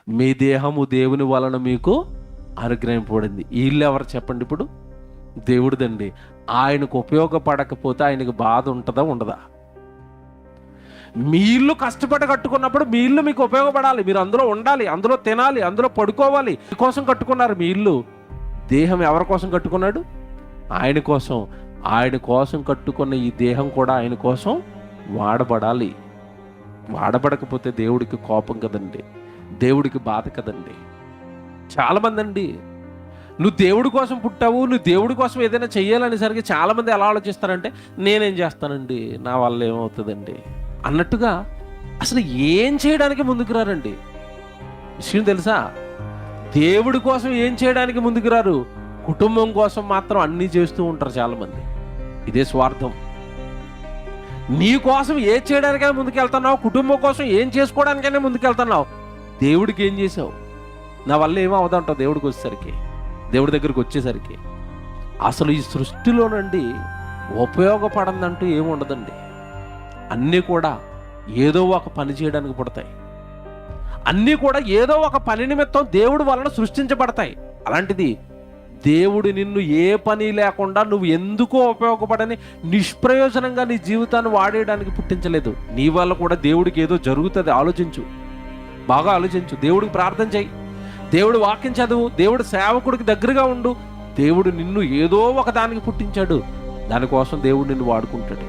మీ దేహము దేవుని వలన మీకు అనుగ్రహింపబడింది. వీళ్ళు ఎవరు చెప్పండి? ఇప్పుడు దేవుడిదండి. ఆయనకు ఉపయోగపడకపోతే ఆయనకు బాధ ఉంటుందా ఉండదా? మీ ఇల్లు కష్టపడి కట్టుకున్నప్పుడు మీ ఇల్లు మీకు ఉపయోగపడాలి, మీరు అందులో ఉండాలి, అందులో తినాలి, అందులో పడుకోవాలి. మీకోసం కట్టుకున్నారు మీ ఇల్లు. దేహం ఎవరి కోసం కట్టుకున్నాడు? ఆయన కోసం. ఆయన కోసం కట్టుకున్న ఈ దేహం కూడా ఆయన కోసం వాడబడాలి. వాడబడకపోతే దేవుడికి కోపం కదండి, దేవుడికి బాధ కదండి. చాలామంది అండి, నువ్వు దేవుడి కోసం పుట్టావు, నువ్వు దేవుడి కోసం ఏదైనా చెయ్యాలనేసరికి చాలామంది ఎలా ఆలోచిస్తారంటే, నేనేం చేస్తానండి, నా వల్ల ఏమవుతుందండి అన్నట్టుగా అసలు ఏం చేయడానికి ముందుకు రారండి. విషయం తెలుసా? దేవుడి కోసం ఏం చేయడానికి ముందుకు రారు, కుటుంబం కోసం మాత్రం అన్నీ చేస్తూ ఉంటారు చాలామంది. ఇదే స్వార్థం. నీ కోసం ఏం చేయడానికైనా ముందుకెళ్తున్నావు, కుటుంబం కోసం ఏం చేసుకోవడానికైనా ముందుకెళ్తున్నావు. దేవుడికి ఏం చేసావు? నా వల్ల ఏమో అవదంటావు దేవుడికి వచ్చేసరికి, దేవుడి దగ్గరికి వచ్చేసరికి. అసలు ఈ సృష్టిలోనండి ఉపయోగపడందంటూ ఏమి ఉండదండి. అన్నీ కూడా ఏదో ఒక పని చేయడానికి పుడతాయి. అన్నీ కూడా ఏదో ఒక పని నిమిత్తం దేవుడి వలన సృష్టించబడతాయి. అలాంటిది దేవుడు నిన్ను ఏ పని లేకుండా నువ్వు ఎందుకో ఉపయోగపడని నిష్ప్రయోజనంగా నీ జీవితాన్ని వాడేయడానికి పుట్టించలేదు. నీ వల్ల కూడా దేవుడికి ఏదో జరుగుతుంది. ఆలోచించు, బాగా ఆలోచించు. దేవుడికి ప్రార్థన చేయి, దేవుడు వాక్యం చదువు, దేవుడు సేవకుడికి దగ్గరగా ఉండు. దేవుడు నిన్ను ఏదో ఒక దానికి పుట్టించాడు, దానికోసం దేవుడు నిన్ను వాడుకుంటాడు.